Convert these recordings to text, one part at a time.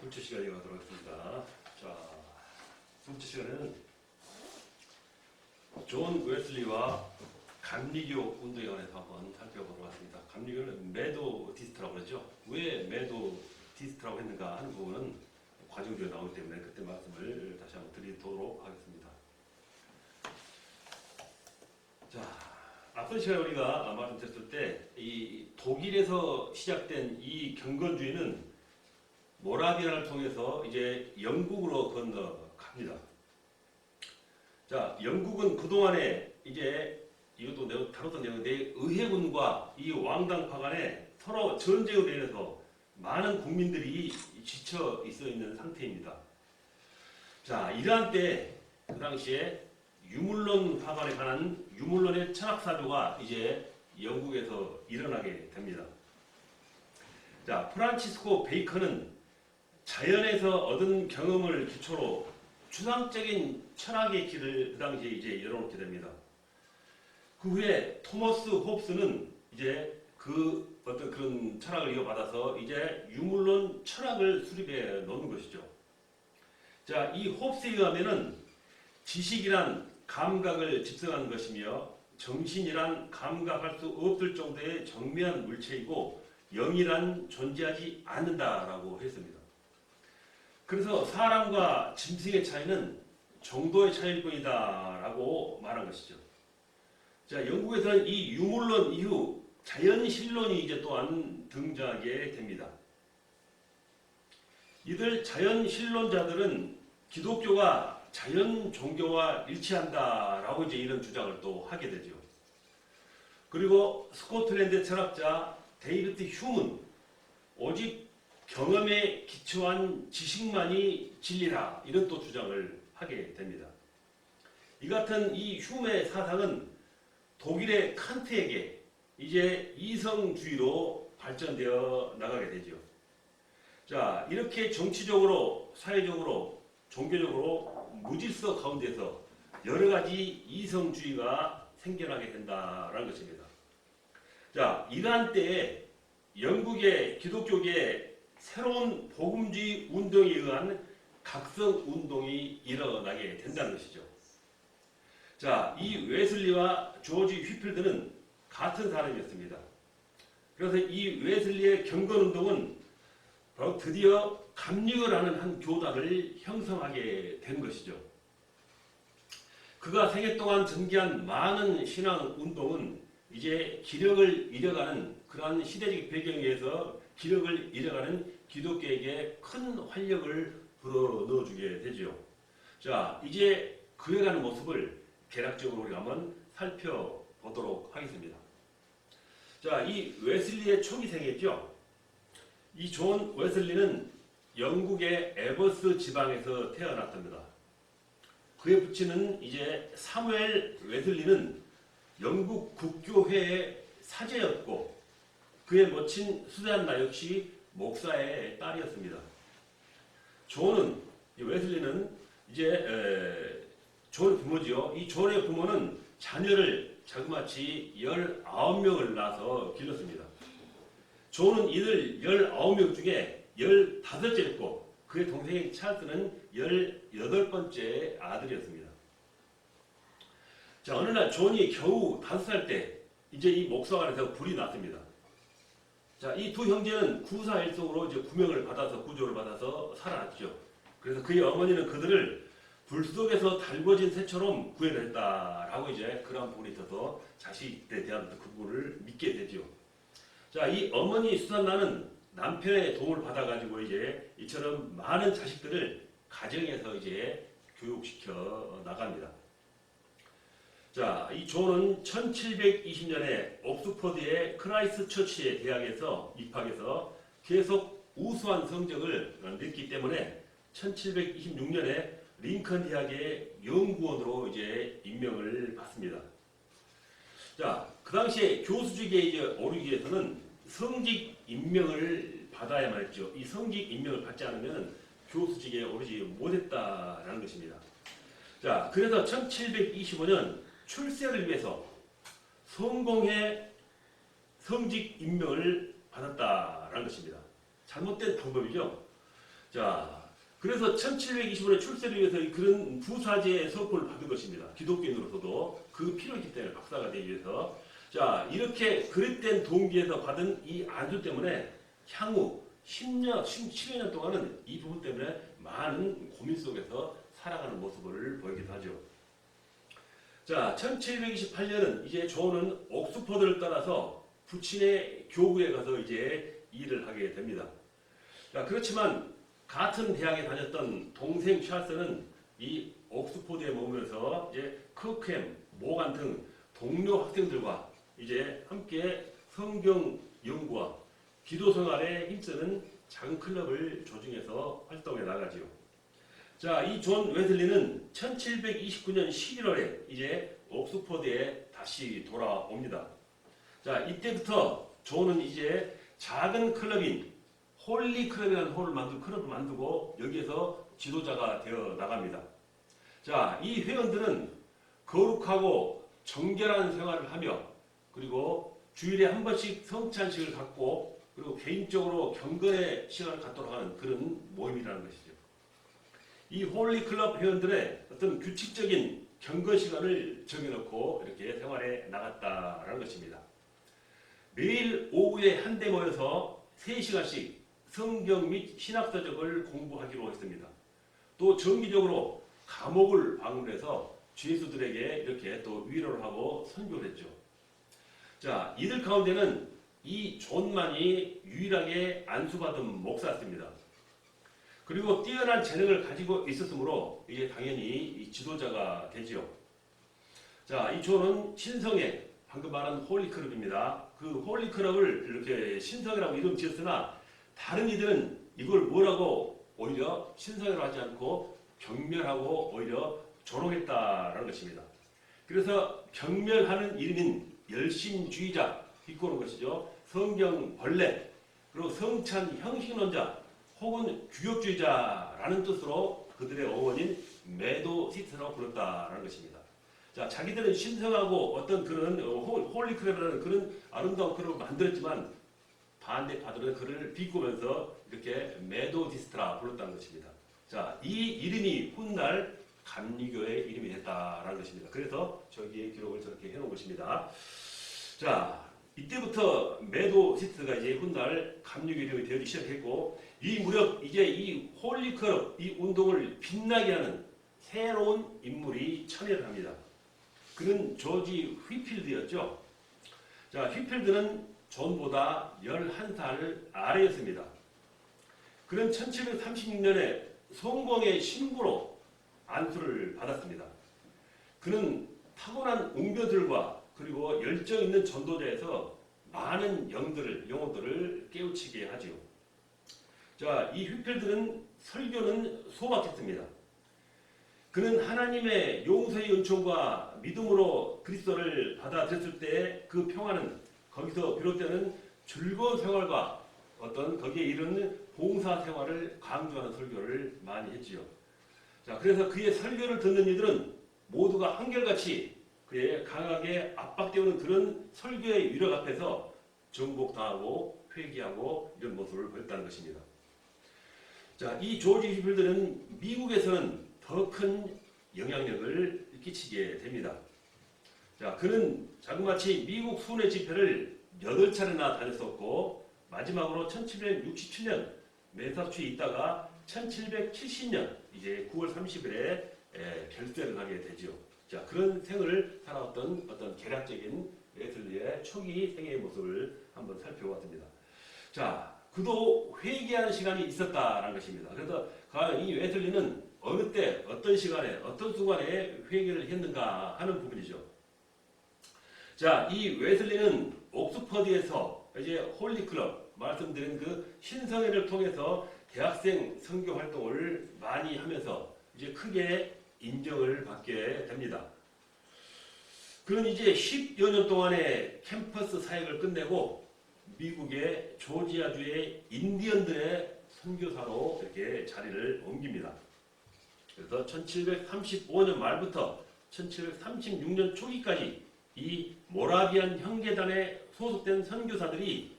둘째 시간에 가도록 하겠습니다. 자, 둘째 시간에는 존 웨슬리와 감리교 운동에 관해서 한번 살펴보도록 하겠습니다. 감리교는 메도디스트라고 그러죠. 왜 메도디스트라고 했는가 하는 부분은 과정적으로 나오기 때문에 그때 말씀을 다시 한번 드리도록 하겠습니다. 자, 앞선 시간에 우리가 말씀드렸을 때 이 독일에서 시작된 이 경건주의는 모라비아를 통해서 이제 영국으로 건너갑니다. 자, 영국은 그동안에 이제 이것도 내가 다뤘던 내용인데 의회군과 이 왕당파 간에 서로 전쟁으로 인해서 많은 국민들이 지쳐 있어 있는 상태입니다. 자, 이러한 때 그 당시에 유물론 화관에 관한 유물론의 철학사조가 이제 영국에서 일어나게 됩니다. 자, 프란치스코 베이컨은 자연에서 얻은 경험을 기초로 추상적인 철학의 길을 그 당시에 이제 열어놓게 됩니다. 그 후에 토머스 홉스는 이제 그 어떤 그런 철학을 이어받아서 이제 유물론 철학을 수립해 놓는 것이죠. 자, 이 홉스에 의하면은 지식이란 감각을 집성하는 것이며 정신이란 감각할 수 없을 정도의 정밀한 물체이고 영이란 존재하지 않는다라고 했습니다. 그래서 사람과 짐승의 차이는 정도의 차이일 뿐이다라고 말한 것이죠. 자, 영국에서는 이 유물론 이후 자연신론이 이제 또한 등장하게 됩니다. 이들 자연신론자들은 기독교가 자연 종교와 일치한다라고 이제 이런 주장을 또 하게 되죠. 그리고 스코틀랜드 철학자 데이비드 휴문, 오직 경험에 기초한 지식만이 진리라, 이런 또 주장을 하게 됩니다. 이 같은 이 휴메의 사상은 독일의 칸트에게 이제 이성주의로 발전되어 나가게 되죠. 자, 이렇게 정치적으로, 사회적으로, 종교적으로 무질서 가운데서 여러 가지 이성주의가 생겨나게 된다는 것입니다. 자, 이러한 때에 영국의 기독교계에 새로운 복음주의 운동에 의한 각성운동이 일어나게 된다는 것이죠. 자, 이 웨슬리와 조지 휘필드는 같은 사람이었습니다. 그래서 이 웨슬리의 경건운동은 바로 드디어 감리교라는 한 교단을 형성하게 된 것이죠. 그가 생애 동안 전개한 많은 신앙운동은 이제 기력을 잃어가는 그러한 시대적 배경에 의해서 기력을 잃어가는 기독교에게 큰 활력을 불어넣어주게 되죠. 자, 이제 그해가는 모습을 개략적으로 우리가 한번 살펴보도록 하겠습니다. 자, 이 웨슬리의 초기생이었죠. 이 존 웨슬리는 영국의 에버스 지방에서 태어났답니다. 그의 부친은 이제 사무엘 웨슬리는 영국 국교회의 사제였고 그의 모친 수잔나 역시 목사의 딸이었습니다. 존은 웨슬리는 이제 존의 부모지요. 이 존의 부모는 자녀를 자그마치 19명을 낳아서 길렀습니다. 존은 이들 19명 중에 15째였고 그의 동생인 찰스는 18번째 아들이었습니다. 자, 어느 날 존이 겨우 5살 때 이제 이 목사관에서 불이 났습니다. 자, 이 두 형제는 구사일속으로 이제 구명을 받아서 구조를 받아서 살아났죠. 그래서 그의 어머니는 그들을 불 속에서 달궈진 새처럼 구해냈다라고 이제 그런 부분에 있어서 자식에 대한 그 부분을 믿게 되죠. 자, 이 어머니 수산나는 남편의 도움을 받아가지고 이제 이처럼 많은 자식들을 가정에서 이제 교육시켜 나갑니다. 자, 이 존은 1720년에 옥스퍼드의 크라이스트 처치의 대학에서 입학해서 계속 우수한 성적을 냈기 때문에 1726년에 링컨 대학의 연구원으로 이제 임명을 받습니다. 자, 그 당시에 교수직에 이제 오르기 위해서는 성직 임명을 받아야만 했죠. 이 성직 임명을 받지 않으면 교수직에 오르지 못했다라는 것입니다. 자, 그래서 1725년 출세를 위해서 성공회 성직 임명을 받았다라는 것입니다. 잘못된 방법이죠. 자, 그래서 1725년에 출세를 위해서 그런 부사제의 서포를 받은 것입니다. 기독교인으로서도 그 필요했기 때문에 박사가 되기 위해서. 자, 이렇게 그릇된 동기에서 받은 이 안수 때문에 향후 10년, 10여 년 동안은 이 부분 때문에 많은 고민 속에서 살아가는 모습을 보이기도 하죠. 자, 1728년은 이제 존은 옥스퍼드를 떠나서 부친의 교구에 가서 이제 일을 하게 됩니다. 자, 그렇지만 같은 대학에 다녔던 동생 찰스는 이 옥스퍼드에 머물면서 이제 크캠, 모간 등 동료 학생들과 이제 함께 성경 연구와 기도 생활에 힘쓰는 작은 클럽을 조직해서 활동해 나가지요. 자, 이 존 웨슬리는 1729년 11월에 이제 옥스퍼드에 다시 돌아옵니다. 자, 이때부터 존은 이제 작은 클럽인 홀리 클럽이라는 클럽을 만들고 여기에서 지도자가 되어 나갑니다. 자, 이 회원들은 거룩하고 정결한 생활을 하며 그리고 주일에 한 번씩 성찬식을 갖고 그리고 개인적으로 경건의 시간을 갖도록 하는 그런 모임이라는 것이죠. 이 홀리 클럽 회원들의 어떤 규칙적인 경건 시간을 정해놓고 이렇게 생활에 나갔다라는 것입니다. 매일 오후에 한데 모여서 3시간씩 성경 및 신학서적을 공부하기로 했습니다. 또 정기적으로 감옥을 방문해서 죄수들에게 이렇게 또 위로를 하고 선교를 했죠. 자, 이들 가운데는 이 존만이 유일하게 안수받은 목사였습니다. 그리고 뛰어난 재능을 가지고 있었으므로 이게 당연히 이 지도자가 되지요. 자, 이 존은 신성에 방금 말한 홀리클럽입니다. 그 홀리클럽을 이렇게 신성이라고 이름 지었으나 다른 이들은 이걸 뭐라고 오히려 신성이라고 하지 않고 경멸하고 오히려 조롱했다라는 것입니다. 그래서 경멸하는 이름인 열심주의자 비꼬는 것이죠. 성경 벌레 그리고 성찬 형식론자 혹은 규격주의자라는 뜻으로 그들의 어원인 메도시스라고 불렀다라는 것입니다. 자, 자기들은 신성하고 어떤 그런 홀리클럽이라는 그런 아름다운 클럽을 만들었지만 반대파들은 그를 비꼬면서 이렇게 메도디스트라 불렀다는 것입니다. 자, 이 이름이 훗날 감리교의 이름이 됐다라는 것입니다. 그래서 저기에 기록을 저렇게 해놓은 것입니다. 자, 이때부터 메도시스트가 이제 훗날 감리교 이름이 되기 시작했고 이 무렵 이제 이 홀리클럽 이 운동을 빛나게 하는 새로운 인물이 참여를 합니다. 그는 조지 휘필드였죠. 자, 휘필드는 존보다 11살 아래였습니다. 그는 1736년에 성공의 신부로 안수를 받았습니다. 그는 타고난 웅변들과 그리고 열정 있는 전도자에서 많은 영혼들을 깨우치게 하지요. 자, 이 휘필드는 설교는 소박했습니다. 그는 하나님의 용서의 은총과 믿음으로 그리스도를 받아들였을 때 그 평화는 거기서 비롯되는 즐거운 생활과 어떤 거기에 이르는 봉사 생활을 강조하는 설교를 많이 했지요. 자, 그래서 그의 설교를 듣는 이들은 모두가 한결같이 그의 강하게 압박되는 그런 설교의 위력 앞에서 정복당하고 회개하고 이런 모습을 보였다는 것입니다. 자, 이 조지 휘필드는 미국에서는 더 큰 영향력을 끼치게 됩니다. 자, 그는 자그마치 미국 순회 집회를 8차례나 다녔었고 마지막으로 1767년 매사추에 있다가 1770년 이제 9월 30일에 별세를 하게 되죠. 자, 그런 생을 살아왔던 어떤 계략적인 웨슬리의 초기 생애의 모습을 한번 살펴봤습니다. 자, 그도 회개하는 시간이 있었다라는 것입니다. 그래서 이 웨슬리는 어느 때, 어떤 시간에, 어떤 순간에 회개를 했는가 하는 부분이죠. 자, 이 웨슬리는 옥스퍼드에서 이제 홀리클럽, 말씀드린 그 신성회를 통해서 대학생 선교 활동을 많이 하면서 이제 크게 인정을 받게 됩니다. 그는 이제 10여 년 동안의 캠퍼스 사역을 끝내고 미국의 조지아주의 인디언들의 선교사로 이렇게 자리를 옮깁니다. 그래서 1735년 말부터 1736년 초기까지 이 모라비안 형제단에 소속된 선교사들이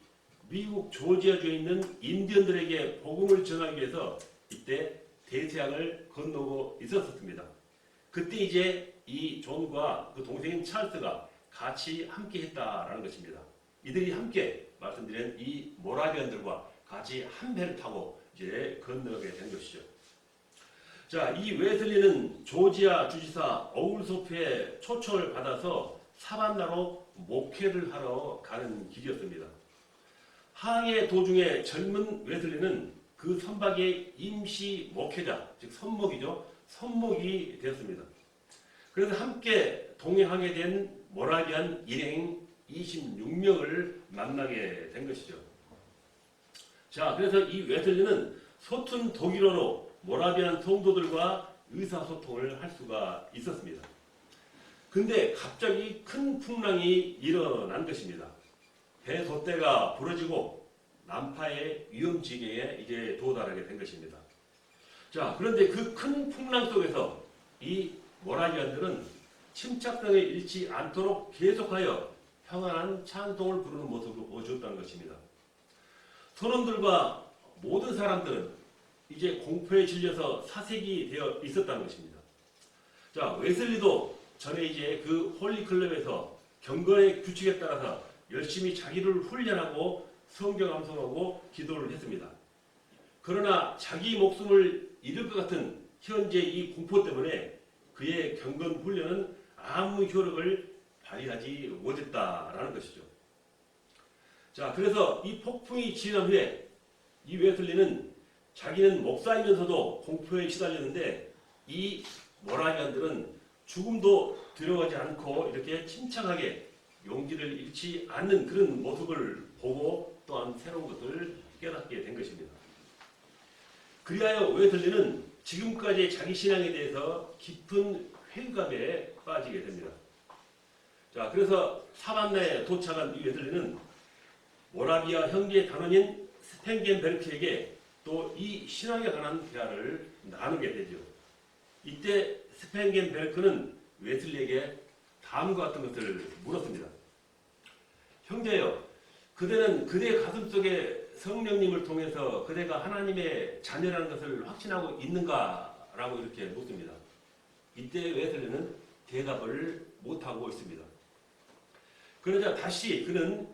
미국 조지아주에 있는 인디언들에게 복음을 전하기 위해서 이때 대서양을 건너고 있었습니다. 그때 이제 이 존과 그 동생인 찰스가 같이 함께 했다라는 것입니다. 이들이 함께 말씀드린 이 모라비안들과 같이 한 배를 타고 이제 건너게 된 것이죠. 자, 이 웨슬리는 조지아 주지사 어울소프의 초청을 받아서 사반나로 목회를 하러 가는 길이었습니다. 항해 도중에 젊은 웨슬리는 그 선박의 임시 목회자, 즉 선목이죠. 선목이 되었습니다. 그래서 함께 동행하게 된 모라비안 일행 26명을 만나게 된 것이죠. 자, 그래서 이 웨슬리는 서툰 독일어로 모라비안 성도들과 의사소통을 할 수가 있었습니다. 근데 갑자기 큰 풍랑이 일어난 것입니다. 배 돛대가 부러지고 난파의 위험지대에 이제 도달하게 된 것입니다. 자, 그런데 그 큰 풍랑 속에서 이 모라비안들은 침착성을 잃지 않도록 계속하여 평안한 찬송을 부르는 모습을 보여줬다는 것입니다. 선원들과 모든 사람들은 이제 공포에 질려서 사색이 되어 있었다는 것입니다. 자, 웨슬리도 전에 이제 그 홀리클럽에서 경건의 규칙에 따라서 열심히 자기를 훈련하고 성경 암송하고 기도를 했습니다. 그러나 자기 목숨을 잃을 것 같은 현재 이 공포 때문에 그의 경건 훈련은 아무 효력을 발휘하지 못했다라는 것이죠. 자, 그래서 이 폭풍이 지난 후에 이 웨슬리는 자기는 목사이면서도 공포에 시달렸는데 이 모라비안들은 죽음도 두려워하지 않고 이렇게 침착하게 용기를 잃지 않는 그런 모습을 보고 또한 새로운 것을 깨닫게 된 것입니다. 그리하여 웨슬리는 지금까지 자기 신앙에 대해서 깊은 회의감에 빠지게 됩니다. 자, 그래서 사반나에 도착한 이 웨슬리는 모라비아 형제 단원인 스팽겐베르크에게 또 이 신앙에 관한 대화를 나누게 되죠. 이때 스팽겐베르크는 웨슬리에게 다음과 같은 것을 물었습니다. 형제여, 그대는 그대 가슴 속에 성령님을 통해서 그대가 하나님의 자녀라는 것을 확신하고 있는가? 라고 이렇게 묻습니다. 이때 웨슬리는 대답을 못하고 있습니다. 그러자 다시 그는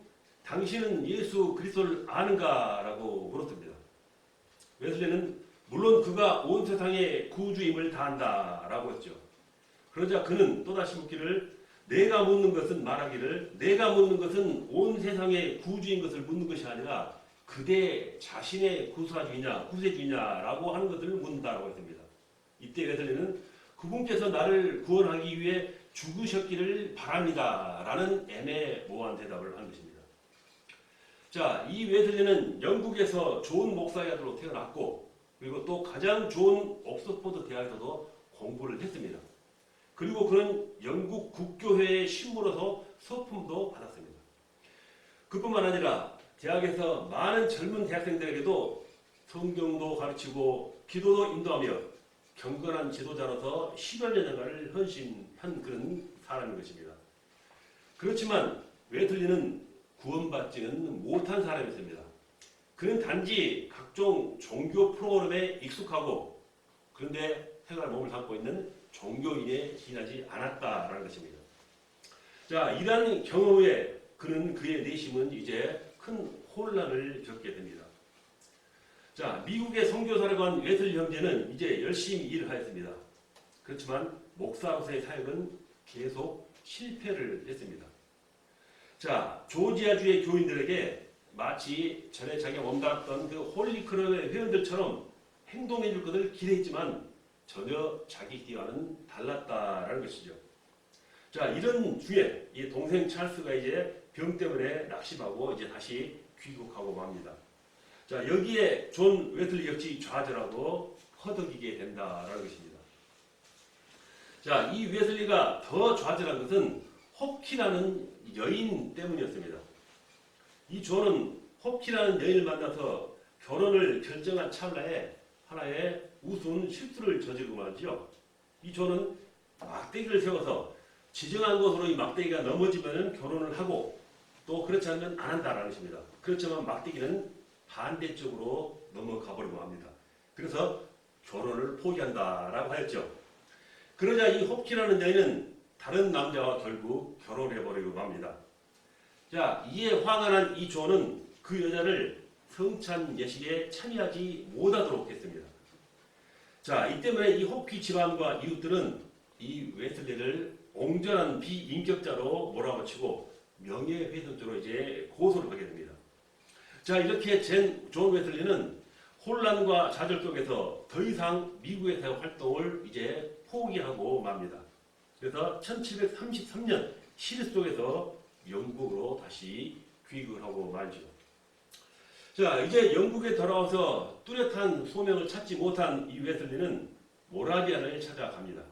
당신은 예수 그리스도를 아는가? 라고 물었습니다. 웨슬리는 물론 그가 온 세상의 구주임을 다 안다 라고 했죠. 그러자 그는 또다시 묻기를 내가 묻는 것은 말하기를 내가 묻는 것은 온 세상의 구주인 것을 묻는 것이 아니라 그대 자신의 구세주이냐 구세주이냐라고 하는 것을 묻는다라고 했습니다. 이때 웨슬리는 그분께서 나를 구원하기 위해 죽으셨기를 바랍니다 라는 애매모호한 대답을 한 것입니다. 자, 이 웨슬리는 영국에서 좋은 목사의 아들로 태어났고 그리고 또 가장 좋은 옥스포드 대학에서도 공부를 했습니다. 그리고 그는 영국 국교회의 신부로서 서품도 받았습니다. 그뿐만 아니라 대학에서 많은 젊은 대학생들에게도 성경도 가르치고 기도도 인도하며 경건한 지도자로서 10여 년간을 헌신한 그런 사람인 것입니다. 그렇지만 웨슬리는 구원받지는 못한 사람이었습니다. 그는 단지 각종 종교 프로그램에 익숙하고 그런데 생활 몸을 담고 있는 종교인에 지나지 않았다라는 것입니다. 자, 이러한 경험 후에 그는 그의 내심은 이제 큰 혼란을 겪게 됩니다. 자, 미국의 선교사령관 웨슬리 형제는 이제 열심히 일을 하였습니다. 그렇지만 목사로서의 사역은 계속 실패를 했습니다. 자, 조지아주의 교인들에게 마치 전에 자기가 몸담았던 그 홀리클럽의 회원들처럼 행동해 줄 것을 기대했지만 전혀 자기 기대와는 달랐다라는 것이죠. 자, 이런 중에 이 동생 찰스가 이제 병 때문에 낙심하고 이제 다시 귀국하고 맙니다. 자, 여기에 존 웨슬리 역시 좌절하고 허덕이게 된다라는 것입니다. 자, 이 웨슬리가 더 좌절한 것은 홉키라는 여인 때문이었습니다. 이 존은 홉키라는 여인을 만나서 결혼을 결정한 찰나에 하나의 우스운 실수를 저지르고 말이죠. 이 존은 막대기를 세워서 지정한 곳으로 이 막대기가 넘어지면 결혼을 하고 또 그렇지 않으면 안 한다라는 것입니다. 그렇지만 막대기는 반대쪽으로 넘어가 버리고 합니다. 그래서 결혼을 포기한다라고 하였죠. 그러자 이 홉키라는 여인은 다른 남자와 결국 결혼해버리고 맙니다. 자, 이에 화가 난 이 존은 그 여자를 성찬 예식에 참여하지 못하도록 했습니다. 자, 이 때문에 이 홉키 집안과 이웃들은 이 웨슬리를 옹졸한 비인격자로 몰아붙이고 명예훼손죄로 이제 고소를 하게 됩니다. 자, 이렇게 존 웨슬리는 혼란과 좌절 속에서 더 이상 미국에서 활동을 이제 포기하고 맙니다. 그래서 1733년 시리 속에서 영국으로 다시 귀국을 하고 말죠. 자, 이제 영국에 돌아와서 뚜렷한 소명을 찾지 못한 이 웨슬리는 모라비안을 찾아갑니다.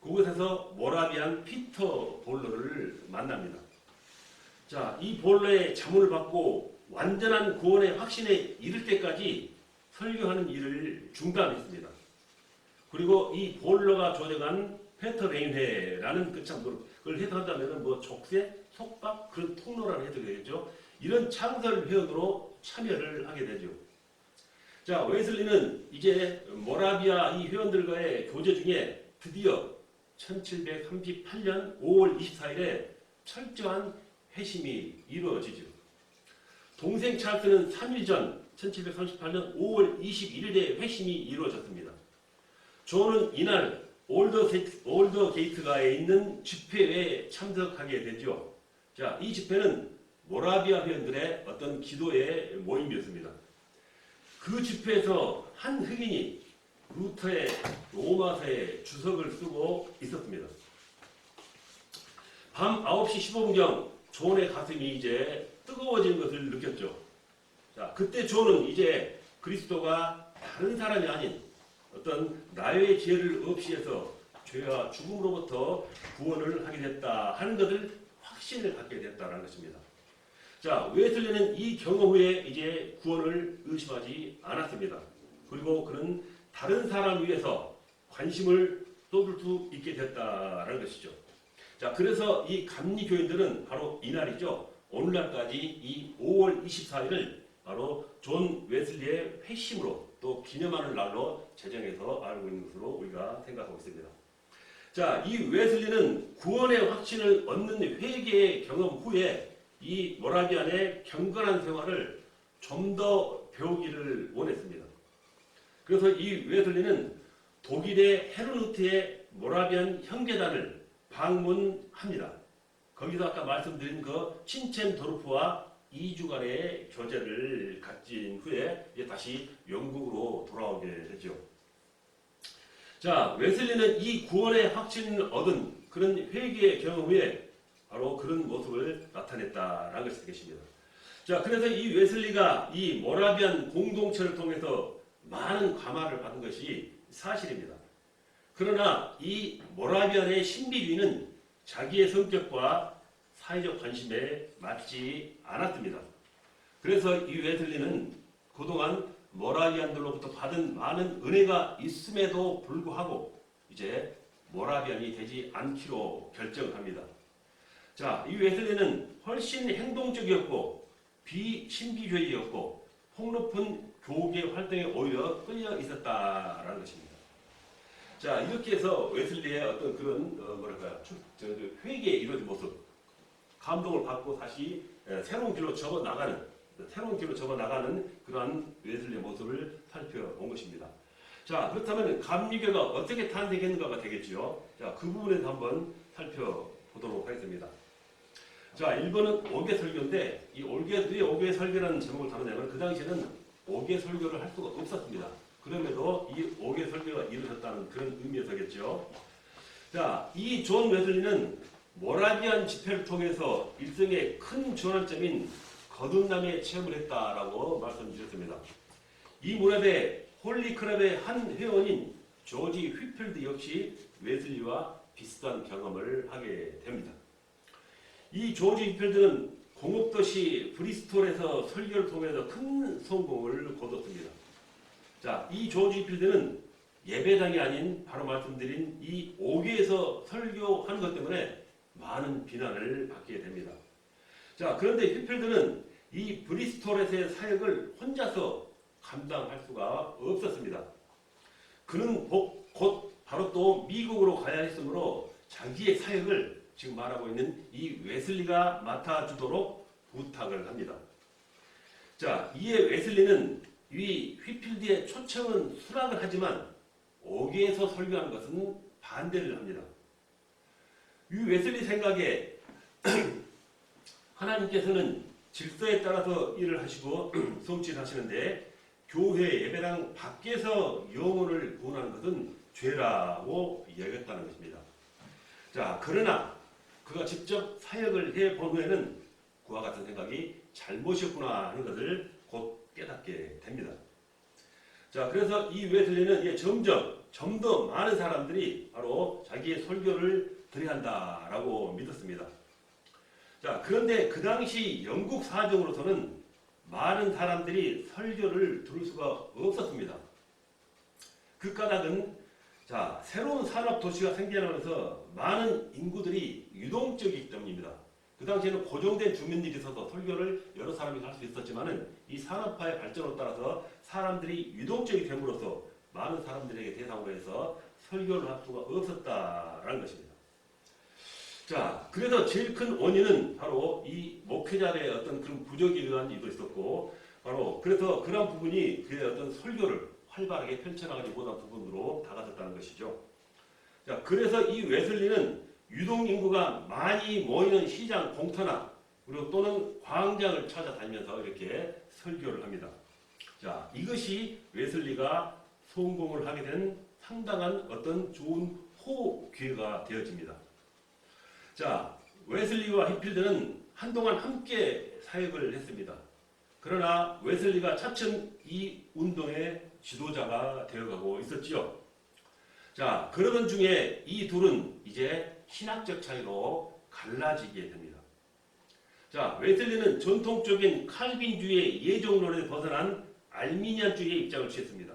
그곳에서 모라비안 피터 볼러를 만납니다. 자, 이 볼러의 자문을 받고 완전한 구원의 확신에 이를 때까지 설교하는 일을 중단했습니다. 그리고 이 볼러가 조정한 페터레인회라는 그걸 해석한다면 뭐 족쇄, 속박 그런 통로라는 해석이 되겠죠. 이런 창설 회원으로 참여를 하게 되죠. 자, 웨슬리는 이제 모라비아 이 회원들과의 교제 중에 드디어 1738년 5월 24일에 철저한 회심이 이루어지죠. 동생 찰스는 3일 전 1738년 5월 21일에 회심이 이루어졌습니다. 존은 이날 올더 게이트가에 있는 집회에 참석하게 되죠. 자, 이 집회는 모라비아 회원들의 어떤 기도의 모임이었습니다. 그 집회에서 한 흑인이 루터의 로마서의 주석을 쓰고 있었습니다. 밤 9시 15분경 존의 가슴이 이제 뜨거워지는 것을 느꼈죠. 자, 그때 존은 이제 그리스도가 다른 사람이 아닌 어떤 나의 죄를 없이 해서 죄와 죽음으로부터 구원을 하게 됐다 하는 것을 확신을 갖게 됐다는 것입니다. 자, 웨슬리는 이 경험 후에 이제 구원을 의심하지 않았습니다. 그리고 그는 다른 사람 위해서 관심을 쏟을 수 있게 됐다는 것이죠. 자, 그래서 이 감리교인들은 바로 이날이죠. 오늘날까지 이 5월 24일을 바로 존 웨슬리의 회심으로 또 기념하는 날로 제정해서 알고 있는 것으로 우리가 생각하고 있습니다. 자, 이 웨슬리는 구원의 확신을 얻는 회개의 경험 후에 이 모라비안의 경건한 생활을 좀 더 배우기를 원했습니다. 그래서 이 웨슬리는 독일의 헤르누트의 모라비안 형제단을 방문합니다. 거기서 아까 말씀드린 그 친첸도르프와 2주간의 교제를 갖진 후에 이제 다시 영국으로 돌아오게 되죠. 자, 웨슬리는 이 구원의 확신을 얻은 그런 회개의 경험 후에 바로 그런 모습을 나타냈다라는 것이 되겠습니다. 자, 그래서 이 웨슬리가 이 모라비안 공동체를 통해서 많은 감화를 받은 것이 사실입니다. 그러나 이 모라비안의 신비주의는 자기의 성격과 사회적 관심에 맞지 않았습니다. 그래서 이 웨슬리는 그동안 모라비안들로부터 받은 많은 은혜가 있음에도 불구하고 이제 모라비안이 되지 않기로 결정합니다. 자, 이 웨슬리는 훨씬 행동적이었고 비신비주의였고 폭넓은 교계 활동에 오히려 끌려 있었다라는 것입니다. 자, 이렇게 해서 웨슬리의 어떤 그런 회개에 이루어진 모습, 감동을 받고 다시 새로운 길로 접어 나가는 그러한 웨슬리의 모습을 살펴본 것입니다. 자, 그렇다면 감리교가 어떻게 탄생했는가가 되겠죠. 자, 그 부분에서 한번 살펴보도록 하겠습니다. 자, 1번은 5개 설교인데 이 5개 설교라는 제목을 다루냐면 그 당시에는 5개 설교를 할 수가 없었습니다. 그럼에도 이 5개 설교가 이루어졌다는 그런 의미에서겠죠. 자, 이 존 웨슬리는 모라비안 집회를 통해서 일생의 큰 전환점인 거듭남의 체험을 했다라고 말씀드렸습니다. 이 무렵에 홀리클럽의 한 회원인 조지 휘필드 역시 웨슬리와 비슷한 경험을 하게 됩니다. 이 조지 휘필드는 공업도시 브리스톨에서 설교를 통해서 큰 성공을 거뒀습니다. 자, 이 조지 휘필드는 예배당이 아닌 바로 말씀드린 이 5개에서 설교하는 것 때문에 많은 비난을 받게 됩니다. 자, 그런데 휘필드는 이 브리스톨에서의 사역을 혼자서 감당할 수가 없었습니다. 그는 곧 바로 또 미국으로 가야 했으므로 자기의 사역을 지금 말하고 있는 이 웨슬리가 맡아주도록 부탁을 합니다. 자, 이에 웨슬리는 이 휘필드의 초청은 수락을 하지만 오기에서 설교하는 것은 반대를 합니다. 이 웨슬리 생각에 하나님께서는 질서에 따라서 일을 하시고 성취를 하시는데 교회 예배당 밖에서 영혼을 구원하는 것은 죄라고 여겼다는 것입니다. 자, 그러나 그가 직접 사역을 해본 후에는 그와 같은 생각이 잘못이었구나 하는 것을 곧 깨닫게 됩니다. 자, 그래서 이 웨슬리는 점점 좀 더 많은 사람들이 바로 자기의 설교를 들어야 한다라고 믿었습니다. 자, 그런데 그 당시 영국 사정으로서는 많은 사람들이 설교를 들을 수가 없었습니다. 그 까닭은 자, 새로운 산업 도시가 생겨나면서 많은 인구들이 유동적이기 때문입니다. 그 당시에는 고정된 주민들이 있어서 설교를 여러 사람이 할 수 있었지만은 이 산업화의 발전에 따라서 사람들이 유동적이 됨으로써 많은 사람들에게 대상으로 해서 설교를 할 수가 없었다라는 것입니다. 자, 그래서 제일 큰 원인은 바로 이 목회자의 어떤 그런 부족에 의한 일도 있었고, 바로 그래서 그런 부분이 그의 어떤 설교를 활발하게 펼쳐나가지 못한 부분으로 다가섰다는 것이죠. 자, 그래서 이 웨슬리는 유동 인구가 많이 모이는 시장 공터나 그리고 또는 광장을 찾아다니면서 이렇게 설교를 합니다. 자, 이것이 웨슬리가 성공을 하게 된 상당한 어떤 좋은 호기회가 되어집니다. 자, 웨슬리와 휘필드는 한동안 함께 사역을 했습니다. 그러나 웨슬리가 차츰 이 운동의 지도자가 되어가고 있었지요. 자, 그러던 중에 이 둘은 이제 신학적 차이로 갈라지게 됩니다. 자, 웨슬리는 전통적인 칼빈주의의 예정론에 벗어난 알미니안주의의 입장을 취했습니다.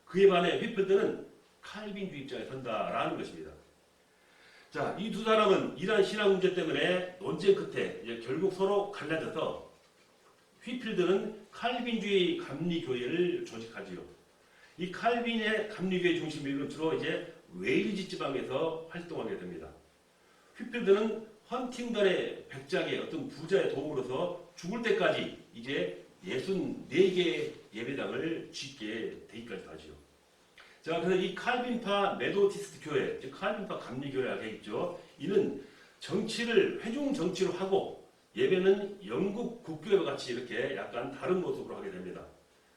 그에 반해 휘필드는 칼빈주의 입장에 선다라는 것입니다. 자, 이 두 사람은 이러한 신학 문제 때문에 논쟁 끝에 이제 결국 서로 갈라져서 휘필드는 칼빈주의 감리교회를 조직하지요. 이 칼빈의 감리교회 중심으로 주로 이제 웨일즈 지방에서 활동하게 됩니다. 휘필드는 헌팅던의 백작의 어떤 부자의 도움으로서 죽을 때까지 이제 64개의 예배당을 짓게 되기까지 하지요. 자, 그래서 이 칼빈파 메도디스트 교회, 즉 칼빈파 감리교회가 되겠죠. 이는 정치를 회중 정치로 하고 예배는 영국 국교회와 같이 이렇게 약간 다른 모습으로 하게 됩니다.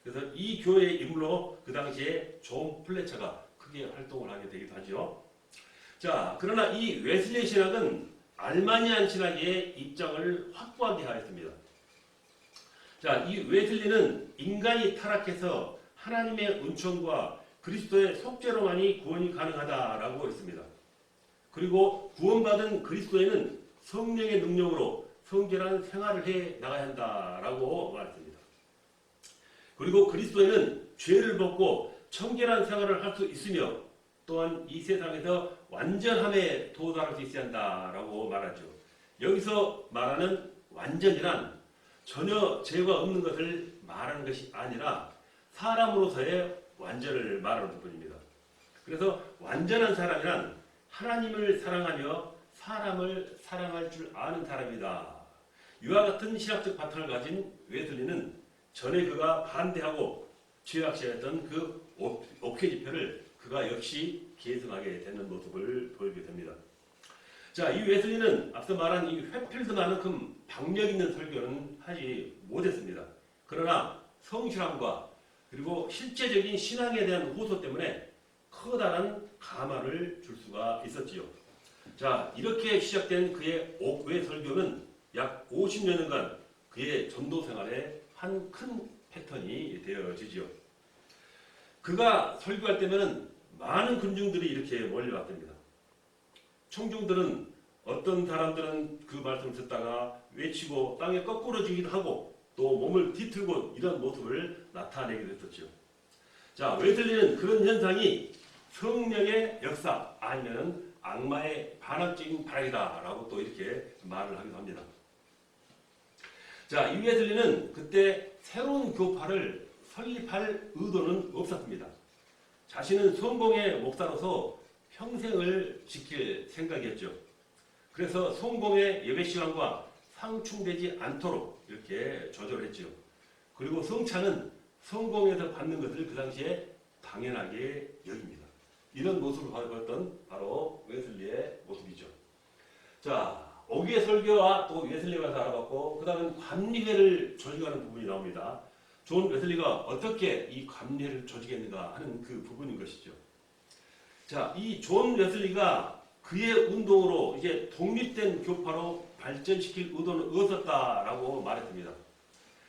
그래서 이 교회의 인물로 그 당시에 존 플래처가 크게 활동을 하게 되기도 하죠. 자, 그러나 이 웨슬리 신학은 알마니안 신학의 입장을 확고하게 하였습니다. 자, 이 웨슬리는 인간이 타락해서 하나님의 은총과 그리스도의 속죄로만이 구원이 가능하다라고 했습니다. 그리고 구원받은 그리스도에는 성령의 능력으로 성결한 생활을 해 나가야 한다라고 말했습니다. 그리고 그리스도에는 죄를 벗고 청결한 생활을 할 수 있으며 또한 이 세상에서 완전함에 도달할 수 있어야 한다라고 말하죠. 여기서 말하는 완전이란 전혀 죄가 없는 것을 말하는 것이 아니라 사람으로서의 완전을 말하는 부분입니다. 그래서 완전한 사람이란 하나님을 사랑하며 사람을 사랑할 줄 아는 사람이다. 이와 같은 신학적 바탕을 가진 웨슬리는 전에 그가 반대하고 죄악시했던 그 옥회 집회를 그가 역시 계승하게 되는 모습을 보이게 됩니다. 자, 이 웨슬리는 앞서 말한 이 휘필드만큼 박력 있는 설교는 하지 못했습니다. 그러나 성실함과 그리고 실제적인 신앙에 대한 호소 때문에 커다란 가만을 줄 수가 있었지요. 자, 이렇게 시작된 그의 옥외 설교는 약 50년간 그의 전도 생활의 한 큰 패턴이 되어지지요. 그가 설교할 때면은 많은 군중들이 이렇게 몰려왔답니다. 청중들은 어떤 사람들은 그 말씀을 듣다가 외치고 땅에 거꾸러지기도 하고 또 몸을 뒤틀고 이런 모습을 나타내기도 했었죠. 자, 웨슬리는 그런 현상이 성령의 역사 아니면 악마의 반항적인 발악이다라고 또 이렇게 말을 하기도 합니다. 자, 이 웨슬리는 그때 새로운 교파를 설립할 의도는 없었습니다. 자신은 성공의 목사로서 평생을 지킬 생각이었죠. 그래서 성공의 예배 시간과 상충되지 않도록 이렇게 조절했죠. 그리고 성찬은 성공에서 받는 것을 그 당시에 당연하게 여깁니다. 이런 모습을 보였던 바로 웨슬리의 모습이죠. 자, 오기의 설교와 또 웨슬리에 관해서 알아봤고, 그 다음은 감리회를 조직하는 부분이 나옵니다. 존 웨슬리가 어떻게 이 감리회를 조직했는가 하는 그 부분인 것이죠. 자, 이 존 웨슬리가 그의 운동으로 이제 독립된 교파로 발전시킬 의도는 없었다라고 말했습니다.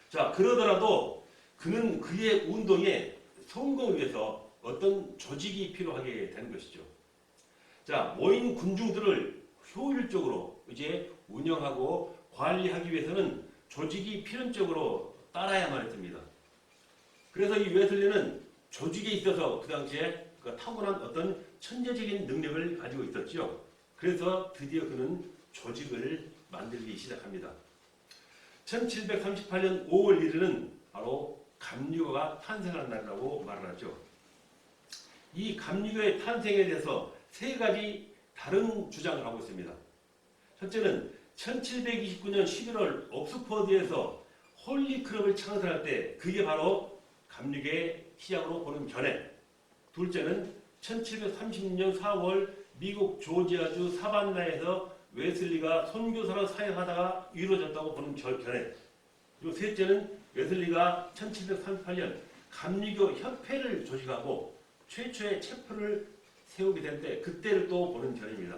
자, 그러더라도 그는 그의 운동에 성공을 위해서 어떤 조직이 필요하게 되는 것이죠. 자, 모인 군중들을 효율적으로 이제 운영하고 관리하기 위해서는 조직이 필연적으로 따라야만 했습니다. 그래서 이 웨슬리는 조직에 있어서 그 당시에 그 타고난 어떤 천재적인 능력을 가지고 있었죠. 그래서 드디어 그는 조직을 만들기 시작합니다. 1738년 5월 1일은 바로 감리교가 탄생하는 날이라고 말을 하죠. 이 감리교의 탄생에 대해서 세 가지 다른 주장을 하고 있습니다. 첫째는 1729년 11월 옥스퍼드에서 홀리클럽을 창설할 때 그게 바로 감리교의 시작으로 보는 견해. 둘째는 1730년 4월 미국 조지아주 사반나에서 웨슬리가 선교사로 사역하다가 이루어졌다고 보는 견해. 그리고 셋째는 웨슬리가 1738년 감리교 협회를 조직하고 최초의 체포를 세우게 될 때 그때를 또 보는 견해입니다.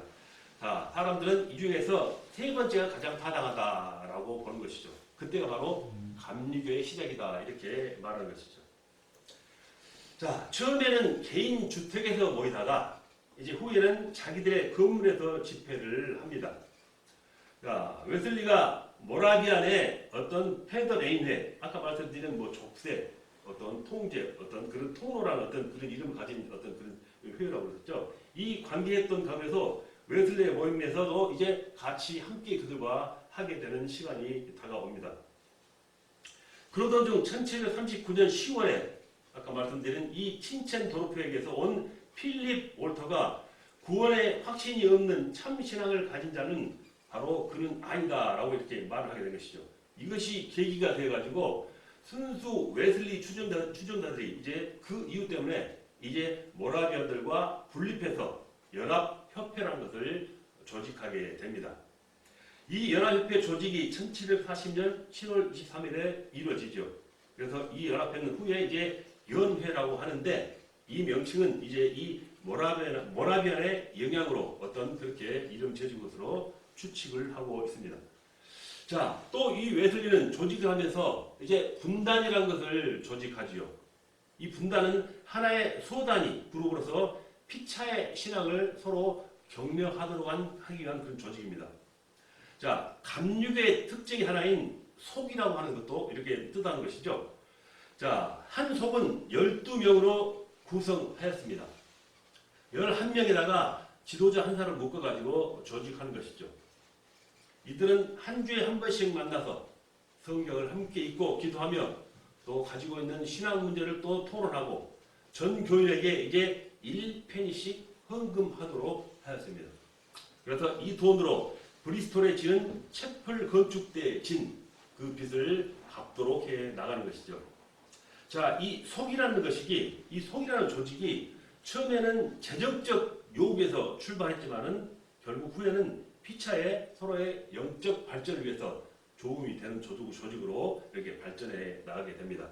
자, 사람들은 이 중에서 세 번째가 가장 타당하다라고 보는 것이죠. 그때가 바로 감리교의 시작이다 이렇게 말하는 것이죠. 자, 처음에는 개인 주택에서 모이다가 이제 후에는 자기들의 건물에서 집회를 합니다. 자, 웨슬리가 모라비안의 어떤 페더레인회, 아까 말씀드린 뭐 족쇄, 어떤 통제, 어떤 그런 통로라는 어떤 그런 이름을 가진 어떤 그런 회의라고 그랬죠. 이 관계했던 가운데서 웨슬리의 모임에서도 이제 같이 함께 그들과 하게 되는 시간이 다가옵니다. 그러던 중 1739년 10월에 아까 말씀드린 이 칭첸 도르프에게서 온 필립 월터가 구원의 확신이 없는 참신앙을 가진 자는 바로 그는 아니다라고 이렇게 말을 하게 된 것이죠. 이것이 계기가 되어가지고 순수 웨슬리 추종자들이 이제 그 이유 때문에 이제 모라비안들과 분립해서 연합협회라는 것을 조직하게 됩니다. 이 연합협회 조직이 1740년 7월 23일에 이루어지죠. 그래서 이 연합회는 후에 이제 연회라고 하는데 이 명칭은 이제 이 모라비안의 영향으로 어떤 그렇게 이름 지어진 것으로 추측을 하고 있습니다. 자, 또 이 웨슬리는 조직을 하면서 이제 분단이라는 것을 조직하지요. 이 분단은 하나의 소단위 그룹으로서 피차의 신앙을 서로 격려하도록 하기 위한 그런 조직입니다. 자, 감리교의 특징이 하나인 속이라고 하는 것도 이렇게 뜻하는 것이죠. 자, 한 속은 12명으로 구성하였습니다. 11명에다가 지도자 한 사람을 묶어가지고 조직하는 것이죠. 이들은 한 주에 한 번씩 만나서 성경을 함께 읽고 기도하며 또 가지고 있는 신앙 문제를 또 토론하고 전 교인에게 이제 1페니씩 헌금하도록 하였습니다. 그래서 이 돈으로 브리스톨에 지은 채플 건축 때 진 그 빚을 갚도록 해 나가는 것이죠. 자, 이 속이라는 조직이 처음에는 재정적 요구에서 출발했지만은 결국 후에는 피차의 서로의 영적 발전을 위해서 도움이 되는 조직으로 이렇게 발전해 나가게 됩니다.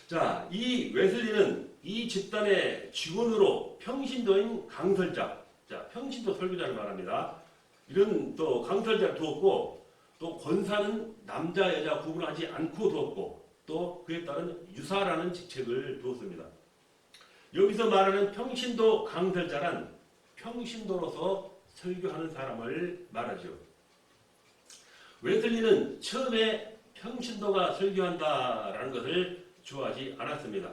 자, 이 웨슬리는 이 집단의 직원으로 평신도인 강설자, 자, 평신도 설교자를 말합니다. 이런 또 강설자를 두었고, 또 권사는 남자 여자 구분하지 않고 두었고, 또 그에 따른 유사라는 직책을 두었습니다. 여기서 말하는 평신도 강설자란 평신도로서 설교하는 사람을 말하죠. 웨슬리는 처음에 평신도가 설교한다라는 것을 좋아하지 않았습니다.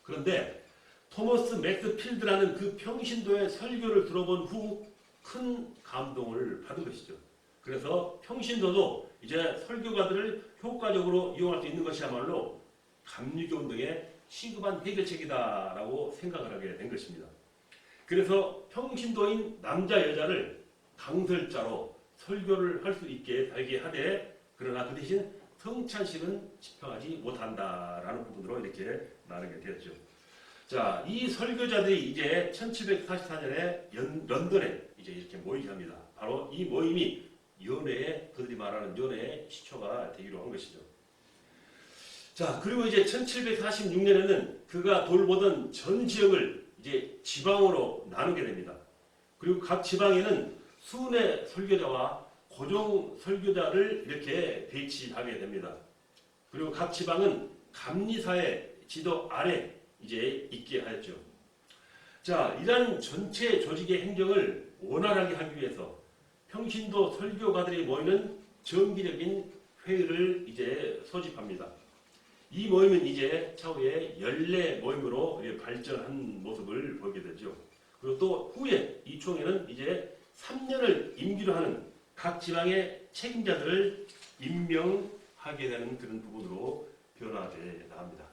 그런데 토머스 맥스필드라는 그 평신도의 설교를 들어본 후 큰 감동을 받은 것이죠. 그래서 평신도도 이제 설교가들을 효과적으로 이용할 수 있는 것이야말로 감리교 운동의 시급한 해결책이다라고 생각을 하게 된 것입니다. 그래서 평신도인 남자 여자를 강설자로 설교를 할 수 있게 달게 하되 그러나 그 대신 성찬식은 집행하지 못한다라는 부분으로 이렇게 나누게 되었죠. 자, 이 설교자들이 이제 1744년에 런던에 이제 이렇게 모이게 합니다. 바로 이 모임이 연회의 그들이 말하는 연회의 시초가 되기로 한 것이죠. 자, 그리고 이제 1746년에는 그가 돌보던 전 지역을 이제 지방으로 나누게 됩니다. 그리고 각 지방에는 순회 설교자와 고정 설교자를 이렇게 배치하게 됩니다. 그리고 각 지방은 감리사의 지도 아래 이제 있게 하였죠. 자, 이러한 전체 조직의 행정을 원활하게 하기 위해서 평신도 설교가들이 모이는 정기적인 회의를 이제 소집합니다. 이 모임은 이제 차후에 연례 모임으로 발전한 모습을 보게 되죠. 그리고 또 후에 이 총회는 이제 3년을 임기로 하는 각 지방의 책임자들을 임명하게 되는 그런 부분으로 변화되어 나옵니다.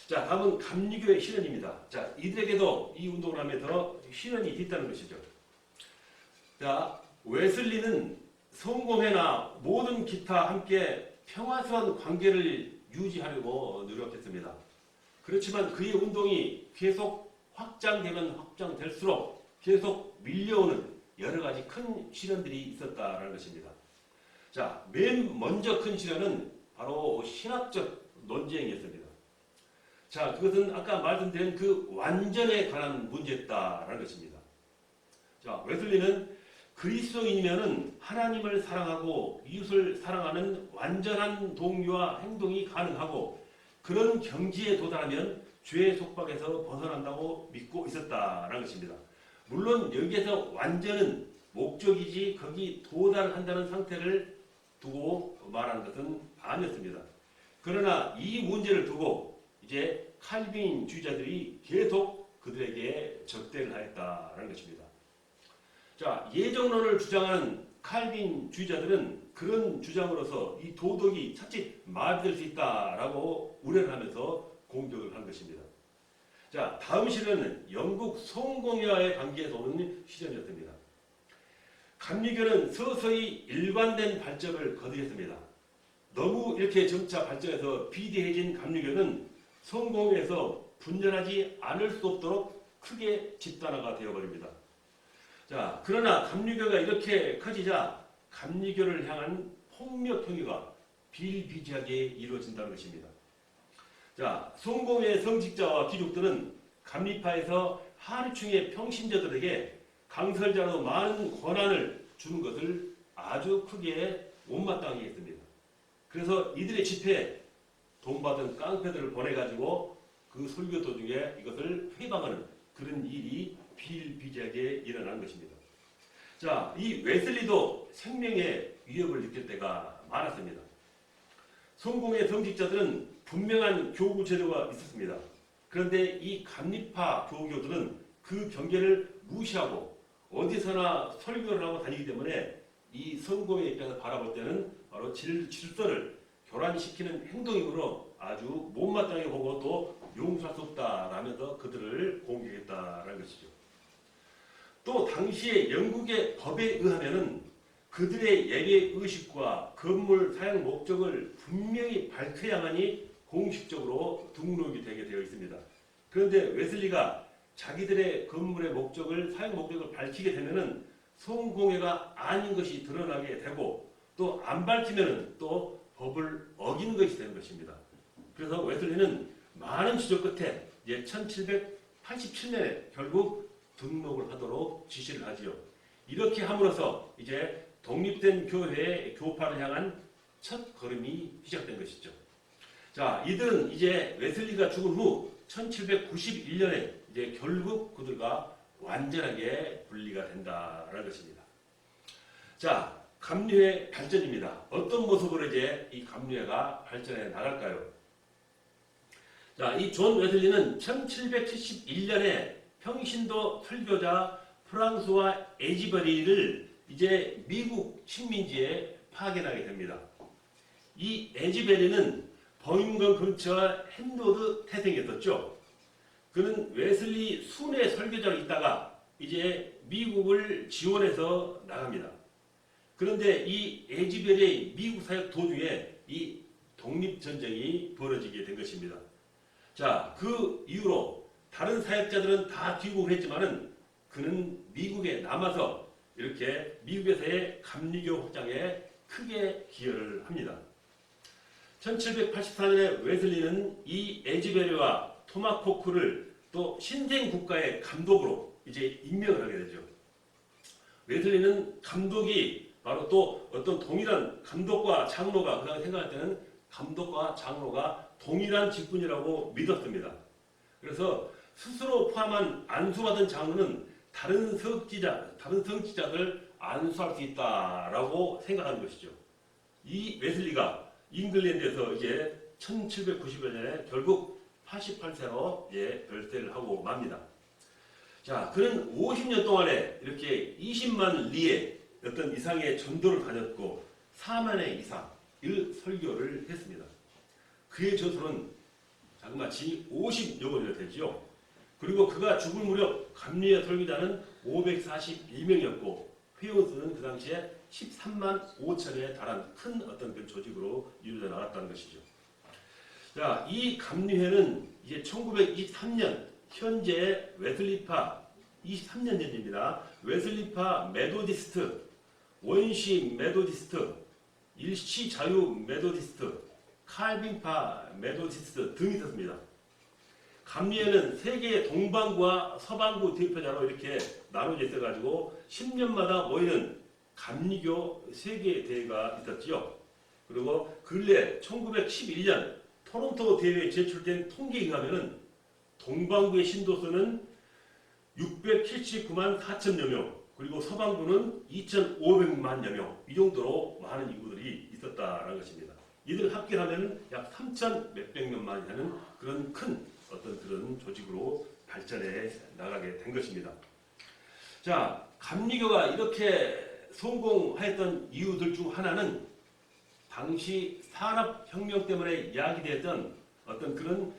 자, 다음은 감리교의 실현입니다. 자, 이들에게도 이 운동을 하면서 실현이 있다는 것이죠. 자, 웨슬리는 성공회나 모든 기타 함께 평화스러운 관계를 유지하려고 노력했습니다. 그렇지만 그의 운동이 계속 확장되면 확장될수록 계속 밀려오는 여러 가지 큰 시련들이 있었다는 것입니다. 자, 맨 먼저 큰 시련은 바로 신학적 논쟁이었습니다. 자, 그것은 아까 말씀드린 그 완전에 관한 문제였다라는 것입니다. 자, 웨슬리는 그리스도인이면은 하나님을 사랑하고 이웃을 사랑하는 완전한 동기와 행동이 가능하고 그런 경지에 도달하면 죄의 속박에서 벗어난다고 믿고 있었다라는 것입니다. 물론 여기에서 완전은 목적이지 거기 도달한다는 상태를 두고 말하는 것은 아니었습니다. 그러나 이 문제를 두고 이제 칼빈 주의자들이 계속 그들에게 적대를 하였다는 것입니다. 자, 예정론을 주장하는 칼빈 주의자들은 그런 주장으로서 이 도덕이 차츰 마비될 수 있다라고 우려를 하면서 공격을 한 것입니다. 자, 다음 시련은 영국 성공회와의 관계에서 오는 시련이었습니다. 감리교는 서서히 일관된 발전을 거두었습니다. 너무 이렇게 점차 발전해서 비대해진 감리교는 성공회에서 분열하지 않을 수 없도록 크게 집단화가 되어버립니다. 자, 그러나 감리교가 이렇게 커지자 감리교를 향한 폭력 행위가 비일비재하게 이루어진다는 것입니다. 자, 성공회 성직자와 귀족들은 감리파에서 하류층의 평신자들에게 강설자로 많은 권한을 주는 것을 아주 크게 못마땅해 했습니다. 그래서 이들의 집회에 돈 받은 깡패들을 보내가지고 그 설교 도중에 이것을 회방하는 그런 일이 비일비재하게 일어난 것입니다. 자, 이 웨슬리도 생명의 위협을 느낄 때가 많았습니다. 성공의 성직자들은 분명한 교구 제도가 있었습니다. 그런데 이 감리파 교교들은 그 경계를 무시하고 어디서나 설교를 하고 다니기 때문에 이 성공의 입장에서 바라볼 때는 바로 질서를 교란시키는 행동이므로 아주 못마땅하게 보고 또 용서할 수 없다라면서 그들을 공격했다라는 것이죠. 또 당시에 영국의 법에 의하면은 그들의 예배 의식과 건물 사용 목적을 분명히 밝혀야만이 공식적으로 등록이 되게 되어 있습니다. 그런데 웨슬리가 자기들의 건물의 목적을 사용 목적을 밝히게 되면은 성공회가 아닌 것이 드러나게 되고 또 안 밝히면은 또 법을 어기는 것이 되는 것입니다. 그래서 웨슬리는 많은 지적 끝에 이제 1787년에 결국 등록을 하도록 지시를 하지요. 이렇게 함으로써 이제 독립된 교회의 교파를 향한 첫 걸음이 시작된 것이죠. 자, 이들은 이제 웨슬리가 죽은 후 1791년에 이제 결국 그들과 완전하게 분리가 된다라는 것입니다. 자, 감리회 발전입니다. 어떤 모습으로 이제 이 감리회가 발전해 나갈까요? 자, 이 존 웨슬리는 1771년에 평신도 설교자 프랑스와 에지버리를 이제 미국 식민지에 파견하게 됩니다. 이 에지베리는 버밍엄 근처 헨로드 태생이었었죠. 그는 웨슬리 순회 설교자로 있다가 이제 미국을 지원해서 나갑니다. 그런데 이 에즈벨의 미국 사역 도중에 이 독립전쟁이 벌어지게 된 것입니다. 자, 그 이후로 다른 사역자들은 다 귀국을 했지만은 그는 미국에 남아서 이렇게 미국에서의 감리교 확장에 크게 기여를 합니다. 1784년에 웨슬리는 이 에즈베리와 토마코크를 또 신생국가의 감독으로 이제 임명을 하게 되죠. 웨슬리는 감독이 바로 또 어떤 동일한 감독과 장로가 그다음에 생각할 때는 감독과 장로가 동일한 직분이라고 믿었습니다. 그래서 스스로 포함한 안수받은 장로는 다른 성직자들 안수할 수 있다라고 생각하는 것이죠. 이 웨슬리가 잉글랜드에서 이제 1790년에 결국 88세로 별세를 하고 맙니다. 자, 그는 50년 동안에 이렇게 20만 리의 어떤 이상의 전도를 다녔고 4만회 이상 설교를 했습니다. 그의 저술은 자그마치 50여 권이나 되죠. 그리고 그가 죽을 무렵 감리의 설교자는 541명이었고 회원수는 그 당시에 13만 5천에 달한 큰 어떤 그 조직으로 이루어져 나갔다는 것이죠. 자, 이 감리회는 이제 1923년 현재 웨슬리파 23년 전입니다. 웨슬리파 메도디스트, 원시 메도디스트, 일시 자유 메도디스트, 칼빈파 메도디스트 등이 있었습니다. 감리회는 세계의 동방구와 서방구 대표자로 이렇게 나눠져 있어가지고 10년마다 모이는 감리교 세계대회가 있었지요. 그리고 근래 1911년 토론토 대회에 제출된 통계에 의하면 동방구의 신도수는 679만 4천여 명, 그리고 서방구는 2,500만여 명, 이 정도로 많은 인구들이 있었다는 것입니다. 이들 합계하면 약 3천 몇백 명만이 되는 그런 큰 어떤 그런 조직으로 발전해 나가게 된 것입니다. 자, 감리교가 이렇게 성공하였던 이유들 중 하나는 당시 산업혁명 때문에 야기되었던 어떤 그런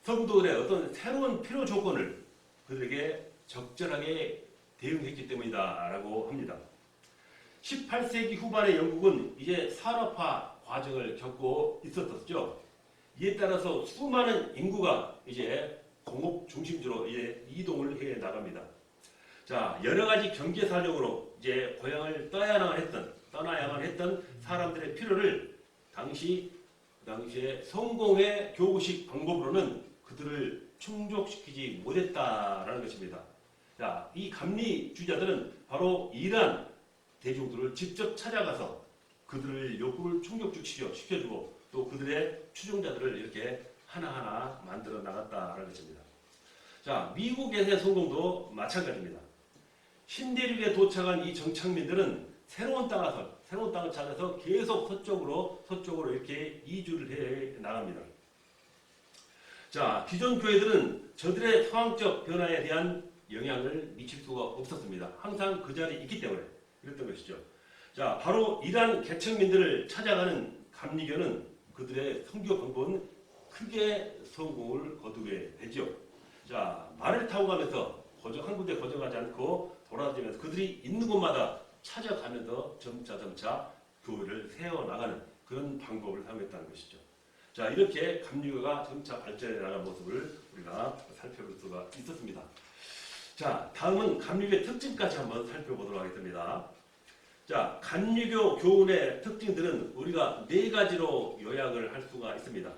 성도들의 어떤 새로운 필요 조건을 그들에게 적절하게 대응했기 때문이다라고 합니다. 18세기 후반의 영국은 이제 산업화 과정을 겪고 있었었죠. 이에 따라서 수많은 인구가 이제 공업 중심지로 이제 이동을 해 나갑니다. 자, 여러 가지 경제 사정으로 이제 고향을 떠나야만 했던 사람들의 필요를 당시에 성공의 교구식 방법으로는 그들을 충족시키지 못했다라는 것입니다. 자, 이 감리주의자들은 바로 이러한 대중들을 직접 찾아가서 그들의 욕구를 충족시켜주고 또 그들의 추종자들을 이렇게 하나하나 만들어 나갔다라는 것입니다. 자, 미국에서의 성공도 마찬가지입니다. 신대륙에 도착한 이 정착민들은 새로운 땅을 찾아서 계속 서쪽으로 이렇게 이주를 해 나갑니다. 자, 기존 교회들은 저들의 상황적 변화에 대한 영향을 미칠 수가 없었습니다. 항상 그 자리에 있기 때문에 그랬던 것이죠. 자, 바로 이러한 계층민들을 찾아가는 감리교는 그들의 선교 방법은 크게 성공을 거두게 되죠. 자, 말을 타고 가면서 한 군데 거정하지 않고 돌아다니면서 그들이 있는 곳마다 찾아가면서 점차 교회를 세워나가는 그런 방법을 사용했다는 것이죠. 자, 이렇게 감리교가 점차 발전해 나가는 모습을 우리가 살펴볼 수가 있었습니다. 자, 다음은 감리교의 특징까지 한번 살펴보도록 하겠습니다. 자, 감리교 교훈의 특징들은 우리가 4가지로 요약을 할 수가 있습니다.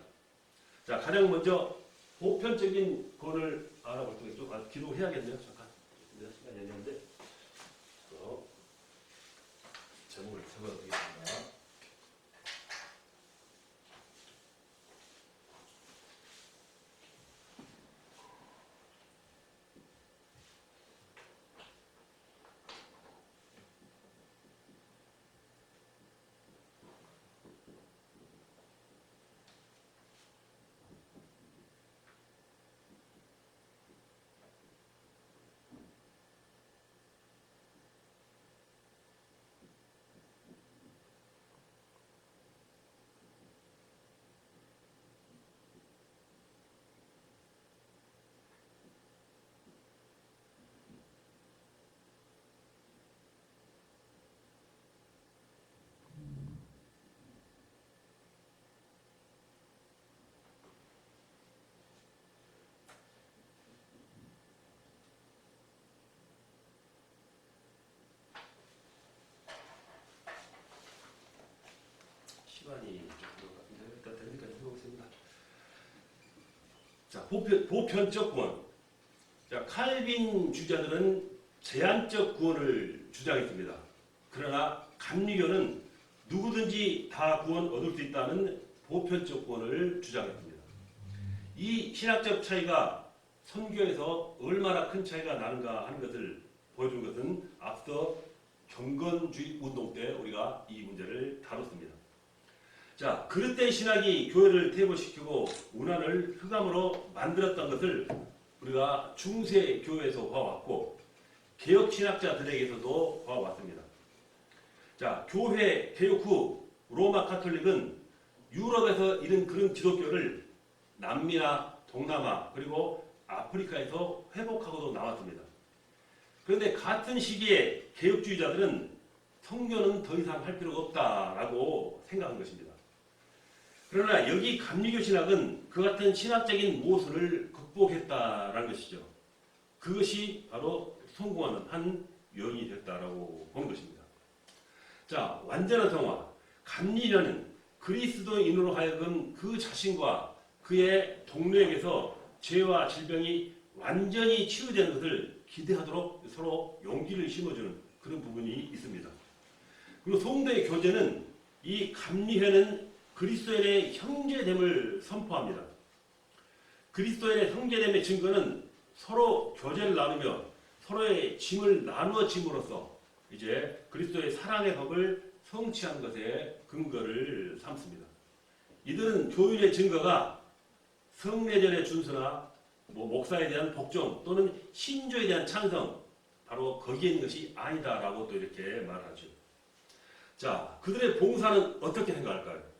자, 가장 먼저 보편적인 교훈을 알아볼 때 좀 기록해야겠네요. 잠깐. 시간이 없는데. 제목을 적어드리겠습니다. 자, 보편적 구원. 자, 칼빈 주자들은 제한적 구원을 주장했습니다. 그러나 감리교는 누구든지 다 구원 얻을 수 있다는 보편적 구원을 주장했습니다. 이 신학적 차이가 선교에서 얼마나 큰 차이가 나는가 하는 것을 보여준 것은 앞서 경건주의 운동 때 우리가 이 문제를 다뤘습니다. 자, 그릇된 신학이 교회를 퇴보시키고 문화를 흑암으로 만들었던 것을 우리가 중세 교회에서 봐왔고 개혁 신학자들에게서도 봐왔습니다. 자, 교회 개혁 후 로마 카톨릭은 유럽에서 이른 그런 기독교를 남미나 동남아 그리고 아프리카에서 회복하고도 나왔습니다. 그런데 같은 시기에 개혁주의자들은 성교는 더 이상 할 필요가 없다라고 생각한 것입니다. 그러나 여기 감리교 신학은 그 같은 신학적인 모순을 극복했다라는 것이죠. 그것이 바로 성공하는 한 요인이 됐다라고 보는 것입니다. 자, 완전한 성화. 감리교는 그리스도인으로 하여금 그 자신과 그의 동료에게서 죄와 질병이 완전히 치유되는 것을 기대하도록 서로 용기를 심어주는 그런 부분이 있습니다. 그리고 성도의 교제는 이 감리회는 그리스도인의 형제됨을 선포합니다. 그리스도인의 형제됨의 증거는 서로 교제를 나누며 서로의 짐을 나누어 짐으로써 이제 그리스도의 사랑의 법을 성취한 것에 근거를 삼습니다. 이들은 교인의 증거가 성례전의 준수나 목사에 대한 복종 또는 신조에 대한 찬성 바로 거기에 있는 것이 아니다라고 또 이렇게 말하죠. 자, 그들의 봉사는 어떻게 생각할까요?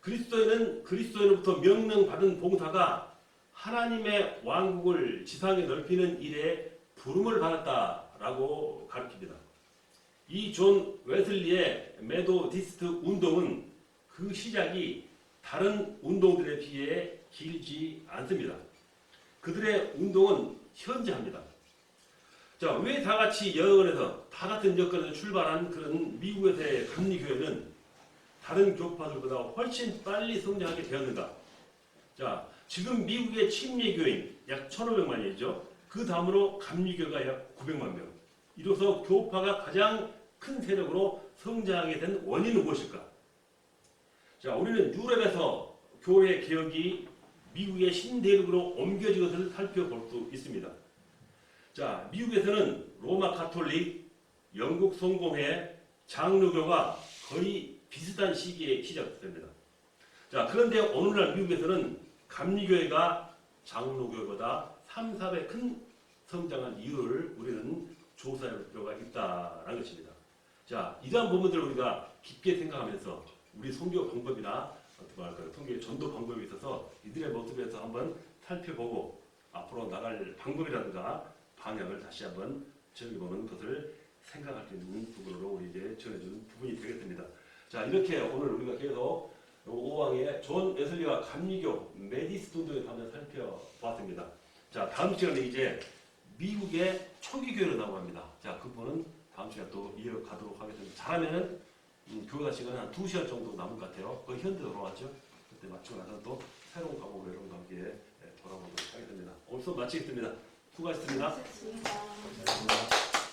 그리스도인은 그리스도인으로부터 명령받은 봉사가 하나님의 왕국을 지상에 넓히는 일에 부름을 받았다라고 가르칩니다. 이 존 웨슬리의 메도디스트 운동은 그 시작이 다른 운동들에 비해 길지 않습니다. 그들의 운동은 현재합니다. 자, 왜 다 같이 여건에서 다 같은 여건에서 출발한 그런 미국에서의 감리교회는 다른 교파들보다 훨씬 빨리 성장하게 되었는가? 자, 지금 미국의 침례교인 약 1,500만이죠. 그 다음으로 감리교가 약 900만 명. 이로써 교파가 가장 큰 세력으로 성장하게 된 원인은 무엇일까? 자, 우리는 유럽에서 교회 개혁이 미국의 신대륙으로 옮겨진 것을 살펴볼 수 있습니다. 자, 미국에서는 로마 가톨릭, 영국 성공회, 장로교가 거의 비슷한 시기에 시작됩니다. 자, 그런데 오늘날 미국에서는 감리교회가 장로교회보다 3, 4배 큰 성장한 이유를 우리는 조사할 필요가 있다는 것입니다. 자, 이러한 부분들을 우리가 깊게 생각하면서 우리 선교 방법이나 선교의 전도 방법에 있어서 이들의 모습에서 한번 살펴보고 앞으로 나갈 방법이라든가 방향을 다시 한번 정해보는 것을 생각할 수 있는 부분으로 우리 이제 전해주는 부분이 되겠습니다. 자, 이렇게 오늘 우리가 계속 5왕의 존 웨슬리와 감리교 메디스트 운동에 한번 살펴보았습니다. 자, 다음 시간에 이제 미국의 초기교회로 나옵니다. 자, 그 부분은 다음 시간에 또 이어가도록 하겠습니다. 잘하면은 교사 시간은 한 2시간 정도 남은 것 같아요. 거의 현대 돌아왔죠. 그때 마치고 나서 또 새로운 과목으로 여러분과 함께 돌아오도록 하겠습니다. 오늘 수업 마치겠습니다. 수고하셨습니다. 수고하셨습니다.